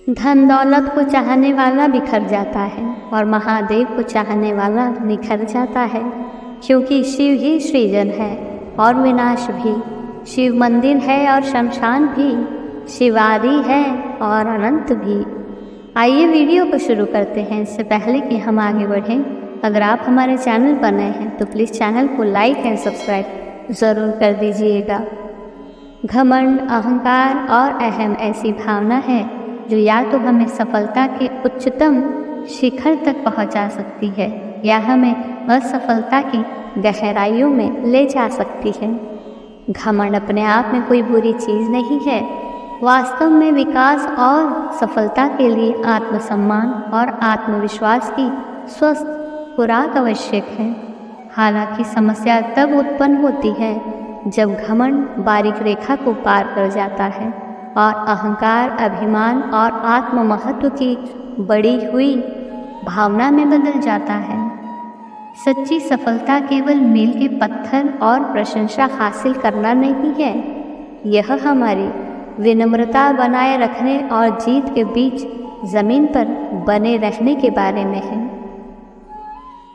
धन दौलत को चाहने वाला बिखर जाता है और महादेव को चाहने वाला निखर जाता है, क्योंकि शिव ही सृजन है और विनाश भी, शिव मंदिर है और शमशान भी, शिवादि है और अनंत भी। आइए वीडियो को शुरू करते हैं। इससे पहले कि हम आगे बढ़ें, अगर आप हमारे चैनल पर नए हैं तो प्लीज़ चैनल को लाइक एंड सब्सक्राइब ज़रूर कर दीजिएगा। घमंड, अहंकार और अहम ऐसी भावना है जो या तो हमें सफलता के उच्चतम शिखर तक पहुंचा सकती है या हमें असफलता की गहराइयों में ले जा सकती है। घमंड अपने आप में कोई बुरी चीज़ नहीं है। वास्तव में विकास और सफलता के लिए आत्मसम्मान और आत्मविश्वास की स्वस्थ खुराक आवश्यक है। हालांकि समस्या तब उत्पन्न होती है जब घमंड बारीक रेखा को पार कर जाता है और अहंकार, अभिमान और आत्म महत्व की बढ़ी हुई भावना में बदल जाता है। सच्ची सफलता केवल मील के पत्थर और प्रशंसा हासिल करना नहीं है, यह हमारी विनम्रता बनाए रखने और जीत के बीच जमीन पर बने रहने के बारे में है।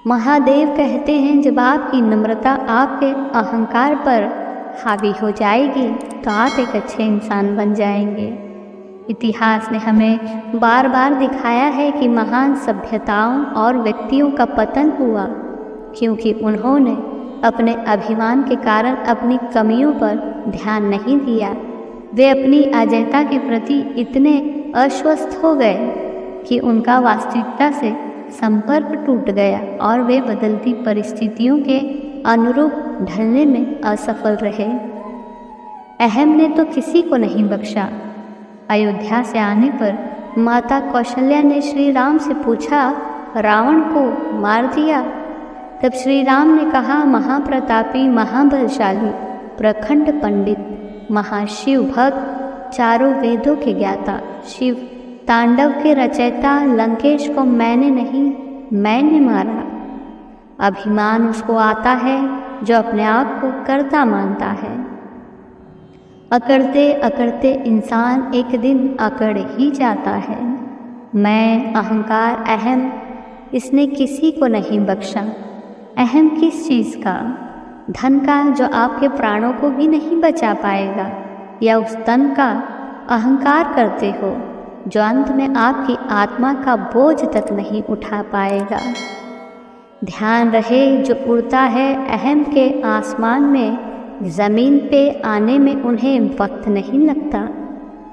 महादेव कहते हैं, जब आपकी नम्रता आपके अहंकार पर हावी हो जाएगी तो आप एक अच्छे इंसान बन जाएंगे। इतिहास ने हमें बार बार दिखाया है कि महान सभ्यताओं और व्यक्तियों का पतन हुआ क्योंकि उन्होंने अपने अभिमान के कारण अपनी कमियों पर ध्यान नहीं दिया। वे अपनी अजयता के प्रति इतने अस्वस्थ हो गए कि उनका वास्तविकता से संपर्क टूट गया और वे बदलती परिस्थितियों के अनुरूप ढलने में असफल रहे। अहम ने तो किसी को नहीं बख्शा। अयोध्या से आने पर माता कौशल्या ने श्री राम से पूछा, रावण को मार दिया? तब श्री राम ने कहा, महाप्रतापी, महाबलशाली, प्रखंड पंडित, महाशिव भक्त, चारों वेदों के ज्ञाता, शिव तांडव के रचयिता लंकेश को मैंने मारा। अभिमान उसको आता है जो अपने आप को कर्ता मानता है। अकड़ते अकड़ते इंसान एक दिन अकड़ ही जाता है। मैं, अहंकार, अहम, इसने किसी को नहीं बख्शा। अहम किस चीज़ का? धन का, जो आपके प्राणों को भी नहीं बचा पाएगा, या उस तन का अहंकार करते हो जो अंत में आपकी आत्मा का बोझ तक नहीं उठा पाएगा। ध्यान रहे, जो उड़ता है अहम के आसमान में, ज़मीन पे आने में उन्हें वक्त नहीं लगता।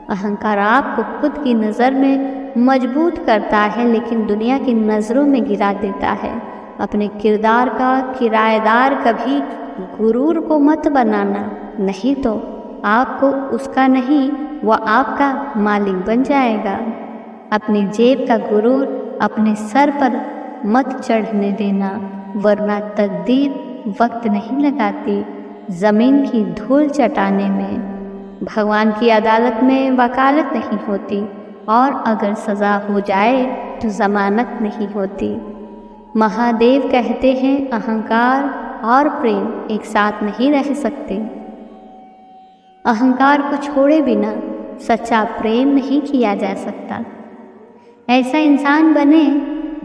अहंकार आपको खुद की नज़र में मजबूत करता है लेकिन दुनिया की नज़रों में गिरा देता है। अपने किरदार का किराएदार कभी गुरूर को मत बनाना, नहीं तो आपको उसका नहीं, वह आपका मालिक बन जाएगा। अपनी जेब का गुरूर अपने सर पर मत चढ़ने देना, वरना तकदीर वक्त नहीं लगाती ज़मीन की धूल चटाने में। भगवान की अदालत में वकालत नहीं होती और अगर सज़ा हो जाए तो ज़मानत नहीं होती। महादेव कहते हैं, अहंकार और प्रेम एक साथ नहीं रह सकते। अहंकार को छोड़े बिना सच्चा प्रेम नहीं किया जा सकता। ऐसा इंसान बने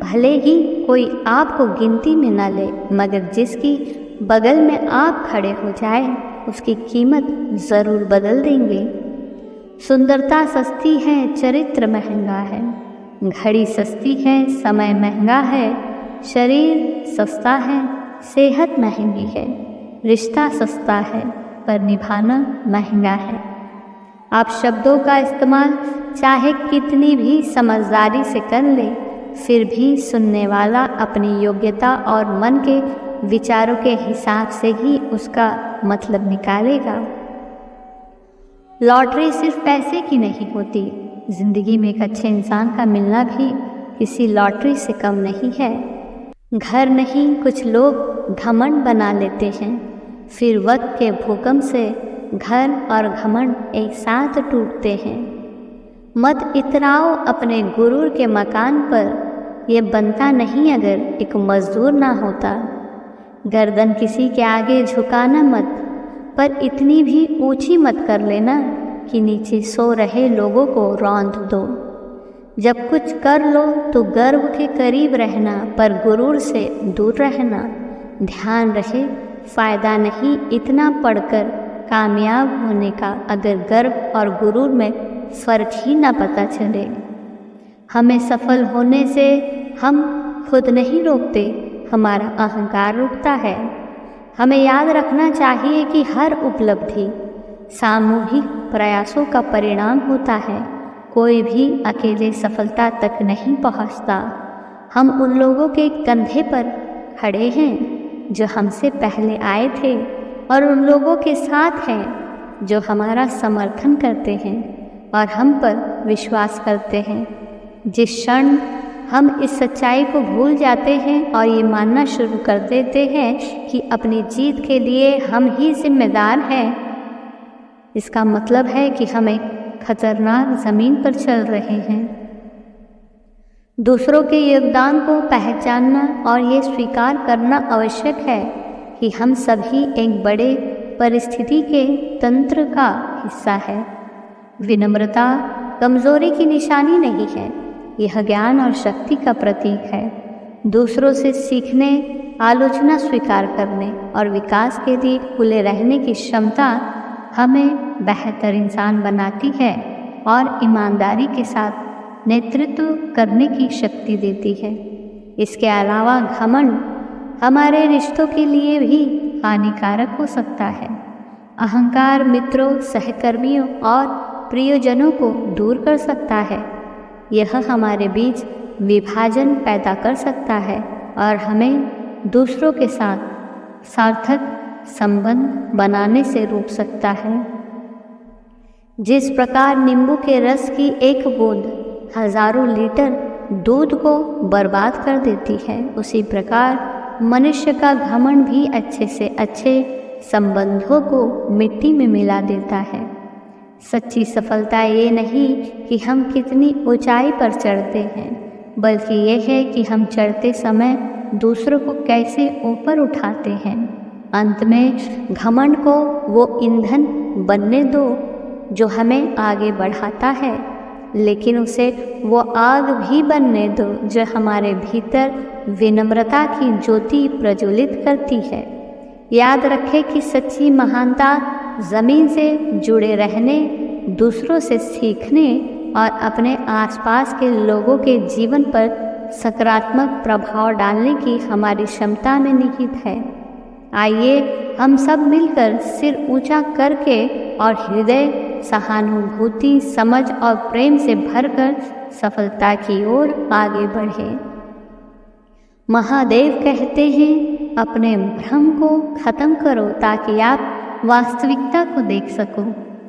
भले ही कोई आपको गिनती में न ले, मगर जिसकी बगल में आप खड़े हो जाए उसकी कीमत ज़रूर बदल देंगे। सुंदरता सस्ती है, चरित्र महंगा है। घड़ी सस्ती है, समय महंगा है। शरीर सस्ता है, सेहत महंगी है। रिश्ता सस्ता है पर निभाना महंगा है। आप शब्दों का इस्तेमाल चाहे कितनी भी समझदारी से कर ले, फिर भी सुनने वाला अपनी योग्यता और मन के विचारों के हिसाब से ही उसका मतलब निकालेगा। लॉटरी सिर्फ पैसे की नहीं होती, जिंदगी में एक अच्छे इंसान का मिलना भी किसी लॉटरी से कम नहीं है। घर नहीं, कुछ लोग घमंड बना लेते हैं, फिर वक्त के भूकंप से घर और घमंड एक साथ टूटते हैं। मत इतराओ अपने गुरूर के मकान पर, यह बनता नहीं अगर एक मजदूर ना होता। गर्दन किसी के आगे झुकाना मत, पर इतनी भी ऊंची मत कर लेना कि नीचे सो रहे लोगों को रौंद दो। जब कुछ कर लो तो गर्व के करीब रहना, पर गुरूर से दूर रहना। ध्यान रहे, फ़ायदा नहीं इतना पढ़कर कामयाब होने का, अगर गर्व और गुरूर में फ़र्क ही ना पता चले। हमें सफल होने से हम खुद नहीं रोकते, हमारा अहंकार रुकता है। हमें याद रखना चाहिए कि हर उपलब्धि सामूहिक प्रयासों का परिणाम होता है। कोई भी अकेले सफलता तक नहीं पहुंचता। हम उन लोगों के कंधे पर खड़े हैं जो हमसे पहले आए थे, और उन लोगों के साथ हैं जो हमारा समर्थन करते हैं और हम पर विश्वास करते हैं। जिस क्षण हम इस सच्चाई को भूल जाते हैं और ये मानना शुरू कर देते हैं कि अपनी जीत के लिए हम ही जिम्मेदार हैं, इसका मतलब है कि हम एक खतरनाक ज़मीन पर चल रहे हैं। दूसरों के योगदान को पहचानना और ये स्वीकार करना आवश्यक है कि हम सभी एक बड़े परिस्थिति के तंत्र का हिस्सा है। विनम्रता कमज़ोरी की निशानी नहीं है, यह ज्ञान और शक्ति का प्रतीक है। दूसरों से सीखने, आलोचना स्वीकार करने और विकास के लिए खुले रहने की क्षमता हमें बेहतर इंसान बनाती है और ईमानदारी के साथ नेतृत्व करने की शक्ति देती है। इसके अलावा घमंड हमारे रिश्तों के लिए भी हानिकारक हो सकता है। अहंकार मित्रों, सहकर्मियों और प्रियजनों को दूर कर सकता है। यह हमारे बीच विभाजन पैदा कर सकता है और हमें दूसरों के साथ सार्थक संबंध बनाने से रोक सकता है। जिस प्रकार नींबू के रस की एक बूंद हजारों लीटर दूध को बर्बाद कर देती है, उसी प्रकार मनुष्य का घमंड भी अच्छे से अच्छे संबंधों को मिट्टी में मिला देता है। सच्ची सफलता ये नहीं कि हम कितनी ऊंचाई पर चढ़ते हैं, बल्कि ये है कि हम चढ़ते समय दूसरों को कैसे ऊपर उठाते हैं। अंत में घमंड को वो ईंधन बनने दो जो हमें आगे बढ़ाता है, लेकिन उसे वो आग भी बनने दो जो हमारे भीतर विनम्रता की ज्योति प्रज्वलित करती है। याद रखें कि सच्ची महानता ज़मीन से जुड़े रहने, दूसरों से सीखने और अपने आसपास के लोगों के जीवन पर सकारात्मक प्रभाव डालने की हमारी क्षमता में निहित है। आइए हम सब मिलकर सिर ऊंचा करके और हृदय सहानुभूति, समझ और प्रेम से भरकर सफलता की ओर आगे बढ़ें। महादेव कहते हैं, अपने भ्रम को खत्म करो ताकि आप वास्तविकता को देख सको।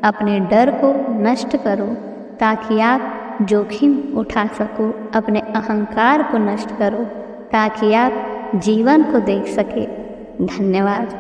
अपने डर को नष्ट करो ताकि आप जोखिम उठा सको। अपने अहंकार को नष्ट करो ताकि आप जीवन को देख सके। धन्यवाद।